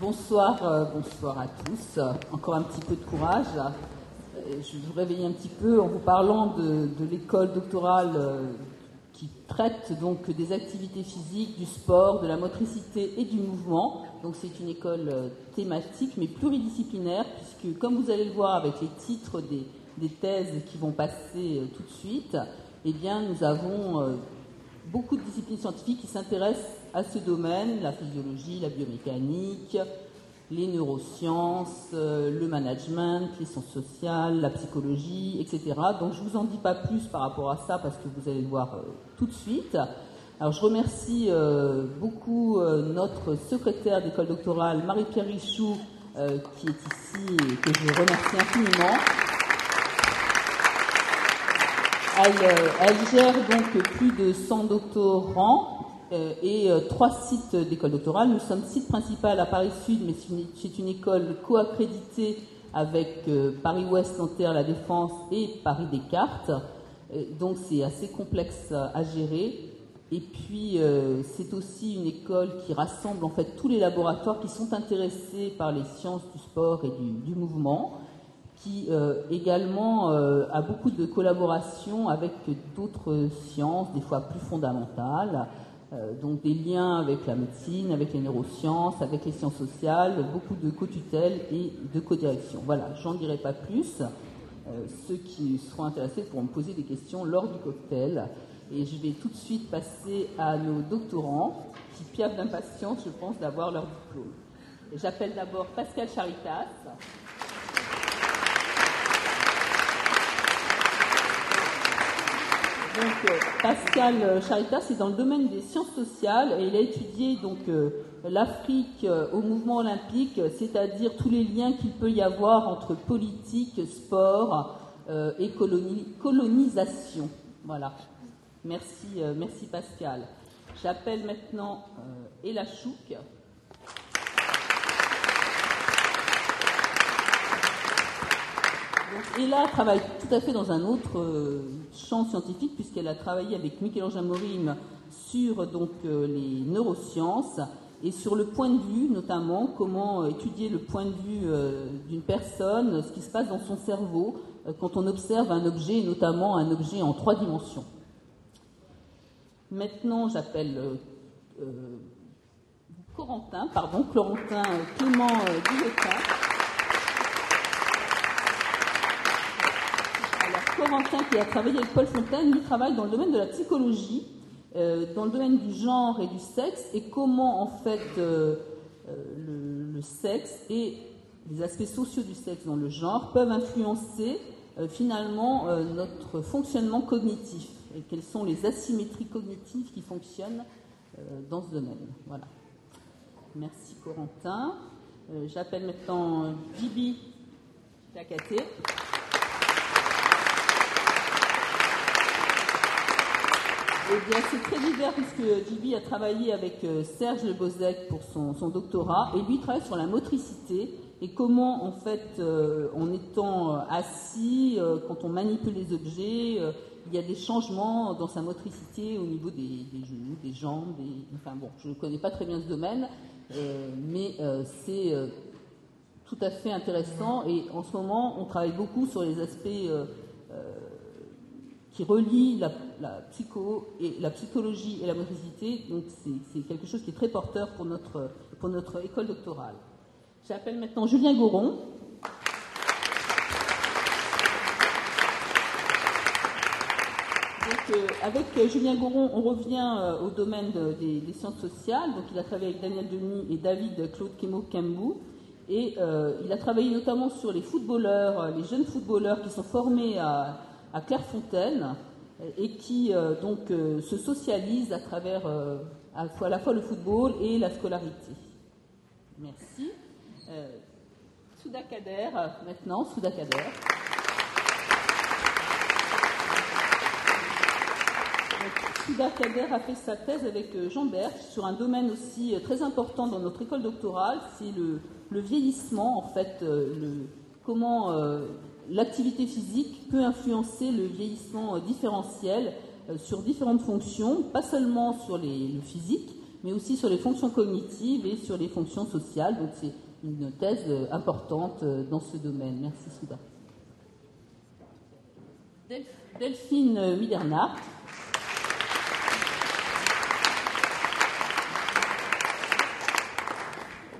Bonsoir à tous. Encore un petit peu de courage. Je vais vous réveiller un petit peu en vous parlant de l'école doctorale qui traite donc des activités physiques, du sport, de la motricité et du mouvement. Donc c'est une école thématique mais pluridisciplinaire puisque, comme vous allez le voir avec les titres des thèses qui vont passer tout de suite, eh bien nous avons beaucoup de disciplines scientifiques qui s'intéressent à ce domaine, la physiologie, la biomécanique, les neurosciences, le management, les sciences sociales, la psychologie, etc. Donc je ne vous en dis pas plus par rapport à ça parce que vous allez le voir tout de suite. Alors je remercie beaucoup notre secrétaire d'école doctorale, Marie-Pierre Richoux, qui est ici et que je remercie infiniment. Elle gère donc plus de 100 doctorants et 3 sites d'école doctorale. Nous sommes site principal à Paris Sud, mais c'est une école co-accréditée avec Paris-Ouest, Nanterre, La Défense et Paris-Descartes. Donc c'est assez complexe à gérer. Et puis c'est aussi une école qui rassemble en fait tous les laboratoires qui sont intéressés par les sciences du sport et du mouvement, qui également a beaucoup de collaborations avec d'autres sciences, des fois plus fondamentales, donc des liens avec la médecine, avec les neurosciences, avec les sciences sociales, beaucoup de co-tutelle et de co-direction. Voilà, j'en dirai pas plus. Ceux qui seront intéressés pourront me poser des questions lors du cocktail. Et je vais tout de suite passer à nos doctorants, qui piaffent d'impatience, je pense, d'avoir leur diplôme. Et j'appelle d'abord Pascal Charitas. Donc, Pascal Charitas est dans le domaine des sciences sociales et il a étudié donc l'Afrique au mouvement olympique, c'est-à-dire tous les liens qu'il peut y avoir entre politique, sport et colonisation. Voilà. Merci Pascal. J'appelle maintenant Ella Chouk. Donc, Ella travaille tout à fait dans un autre champ scientifique puisqu'elle a travaillé avec Michel-Ange Amorim sur donc, les neurosciences et sur le point de vue, notamment comment étudier le point de vue d'une personne, ce qui se passe dans son cerveau quand on observe un objet, et notamment un objet en 3 dimensions. Maintenant, j'appelle Clément Guillotin. Corentin, qui a travaillé avec Paul Fontaine, lui travaille dans le domaine de la psychologie, dans le domaine du genre et du sexe, et comment en fait le sexe et les aspects sociaux du sexe dans le genre peuvent influencer finalement notre fonctionnement cognitif, et quelles sont les asymétries cognitives qui fonctionnent dans ce domaine. Voilà. Merci Corentin. J'appelle maintenant Djiby Diakhaté. Eh bien, c'est très divers puisque Djiby a travaillé avec Serge Le Bozec pour son doctorat et lui travaille sur la motricité et comment, en fait, en étant assis, quand on manipule les objets, il y a des changements dans sa motricité au niveau des genoux, des jambes. Enfin bon, je ne connais pas très bien ce domaine, mais c'est tout à fait intéressant et en ce moment, on travaille beaucoup sur les aspects qui relie la psychologie et la motricité, donc c'est quelque chose qui est très porteur pour notre école doctorale. J'appelle maintenant Julien Goron. Donc, avec Julien Goron, on revient au domaine des sciences sociales. Donc, il a travaillé avec Daniel Denis et David Claude Kemo-Kambou. Et il a travaillé notamment sur les footballeurs, les jeunes footballeurs qui sont formés à Clairefontaine et qui donc se socialisent à travers à la fois le football et la scolarité. Merci. Souda Kader, maintenant, Souda Kader. Souda Kader a fait sa thèse avec Jean Berthe sur un domaine aussi très important dans notre école doctorale, c'est le vieillissement, en fait, comment l'activité physique peut influencer le vieillissement différentiel sur différentes fonctions, pas seulement sur le physique, mais aussi sur les fonctions cognitives et sur les fonctions sociales. Donc c'est une thèse importante dans ce domaine. Merci Souda. Delphine Midernat.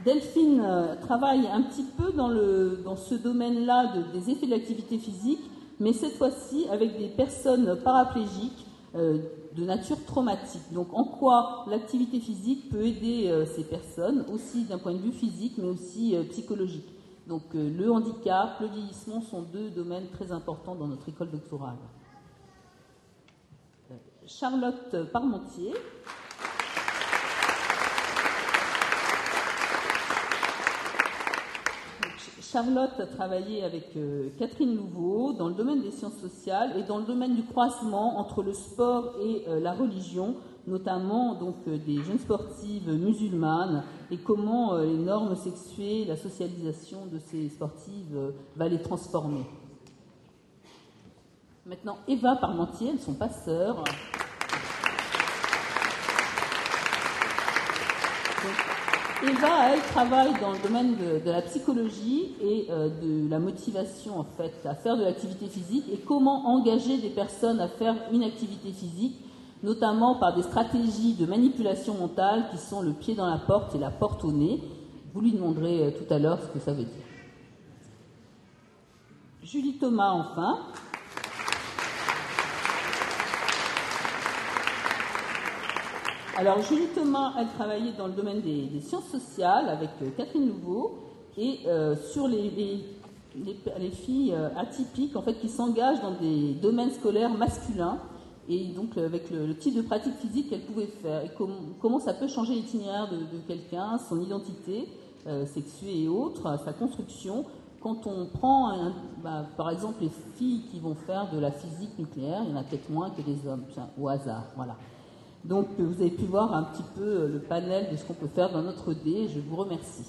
Delphine travaille un petit peu dans ce domaine-là des effets de l'activité physique, mais cette fois-ci avec des personnes paraplégiques de nature traumatique. Donc en quoi l'activité physique peut aider ces personnes, aussi d'un point de vue physique, mais aussi psychologique. Donc le handicap, le vieillissement sont deux domaines très importants dans notre école doctorale. Charlotte Parmentier. Charlotte a travaillé avec Catherine Louveau dans le domaine des sciences sociales et dans le domaine du croisement entre le sport et la religion, notamment donc, des jeunes sportives musulmanes et comment les normes sexuées, la socialisation de ces sportives va les transformer. Maintenant, Eva Parmentier, elles ne sont pas sœurs. Donc, Eva, elle travaille dans le domaine de la psychologie et de la motivation, en fait, à faire de l'activité physique et comment engager des personnes à faire une activité physique, notamment par des stratégies de manipulation mentale qui sont le pied dans la porte et la porte au nez. Vous lui demanderez tout à l'heure ce que ça veut dire. Julie Thomas, enfin. Alors, Julie Thomas, elle travaillait dans le domaine des sciences sociales avec Catherine Louveau et sur les filles atypiques, en fait, qui s'engagent dans des domaines scolaires masculins et donc avec le type de pratique physique qu'elle pouvait faire et comment ça peut changer l'itinéraire de quelqu'un, son identité sexuée et autres, sa construction. Quand on prend, par exemple, les filles qui vont faire de la physique nucléaire, il y en a peut-être moins que les hommes, au hasard, voilà. Donc, vous avez pu voir un petit peu le panel de ce qu'on peut faire dans notre dé. Je vous remercie.